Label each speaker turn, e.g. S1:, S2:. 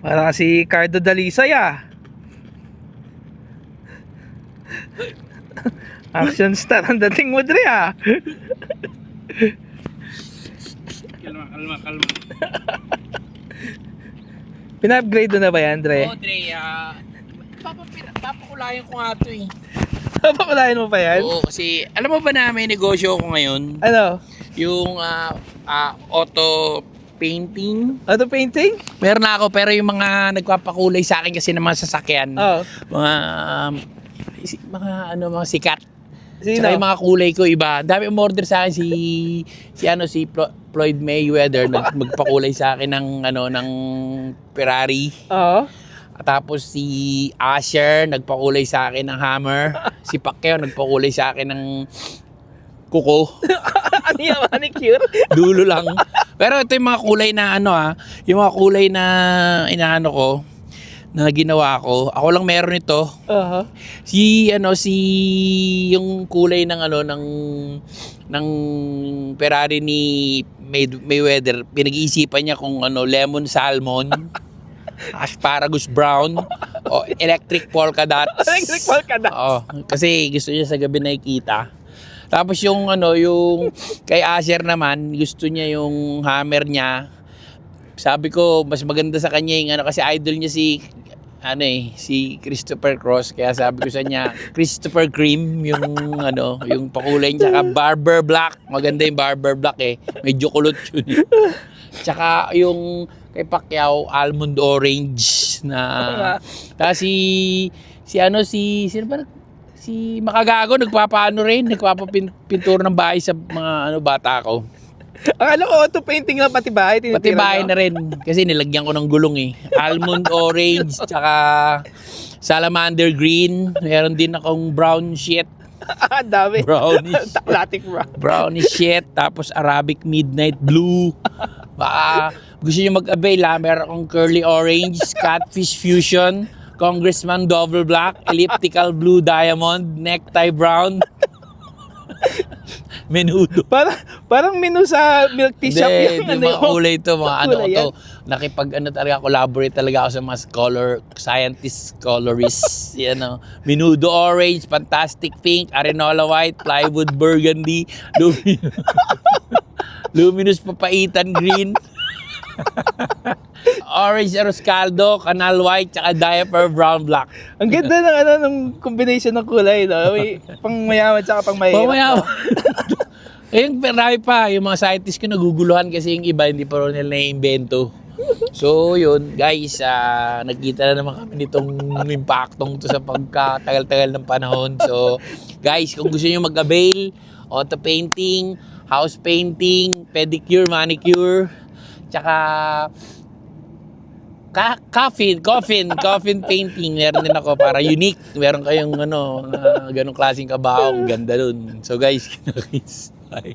S1: Para si Cardo Dalisay ah. Action star ang dating mo, Dre ah.
S2: Kalma.
S1: Pina-upgrade na ba yan, Dre?
S2: Oo, Dre, papakulayan ko nga ito eh.
S1: Papakulayan mo pa yan?
S2: Oo, kasi alam mo ba na may negosyo ko ngayon?
S1: Ano?
S2: Yung auto painting.
S1: Auto painting?
S2: Meron na ako pero yung mga nagpapakulay sa akin kasi ng mga sasakyan.
S1: Oo.
S2: Mga sikat.
S1: Sino?
S2: Saka yung mga kulay ko iba. Dami umorder sa akin si Floyd Mayweather magpakulay sa akin ng Ferrari.
S1: Oo.
S2: Tapos si Asher nagpakulay sa akin ng Hammer. Si Pacquiao nagpakulay sa akin ng kuko.
S1: Ano yung manicure?
S2: Dulo lang. Pero ito yung mga kulay na yung mga kulay na inaano ko, na ginawa ko. Ako lang meron ito.
S1: Uh-huh.
S2: Yung kulay ng ng Ferrari ni Mayweather, pinag-iisipan niya kung lemon salmon, asparagus brown, o electric polka dots.
S1: Electric polka dots.
S2: Oo, kasi gusto niya sa gabi nakikita. Tapos yung kay Asher naman, gusto niya yung hammer niya. Sabi ko, mas maganda sa kanya yung kasi idol niya si Christopher Cross. Kaya sabi ko sa niya, Christopher Cream, yung pakulay niya. Tsaka Barber Black. Maganda yung Barber Black eh. Medyo kulot yun. Tsaka yung kay Pacquiao, Almond Orange na. Tapos sino ba? Si Makagago, nagpapapintura ng bahay sa mga bata ko.
S1: Akala ko auto painting lang pati bahay.
S2: Pati bahay na rin. Kasi nilagyan ko ng gulong eh. Almond orange, tsaka salamander green. Meron din akong brown shit.
S1: Dami.
S2: Brownish.
S1: Taklatik bro.
S2: Brownish shit. Tapos Arabic midnight blue. Baka gusto nyo mag-avail meron akong curly orange, catfish fusion, congressman double black, elliptical blue diamond, necktie brown. Menudo.
S1: Parang menu sa milk tea shop yung
S2: mga kulay ito, mga
S1: kulay
S2: to. Collaborate talaga ako sa mga scientist, colorists. Menudo orange, fantastic pink, arenola white, plywood burgundy, luminous papaitan green, orange roscaldo, canal white, tsaka diaper brown black.
S1: Ang ganda ng combination ng kulay, no? May pang mayaman tsaka pang mahirap.
S2: Pamayaman. Yung marami pa, yung mga scientists ko naguguluhan kasi yung iba hindi pa rin nila na-invento. So yun, guys, nagkita na naman kami nitong impactong to sa pagkatagal-tagal ng panahon. So guys, kung gusto niyo mag-avail, auto painting, house painting, pedicure, manicure, tsaka coffin painting. Meron din ako para unique. Meron kayong ganong klaseng kabaong, ganda dun. So guys, bye.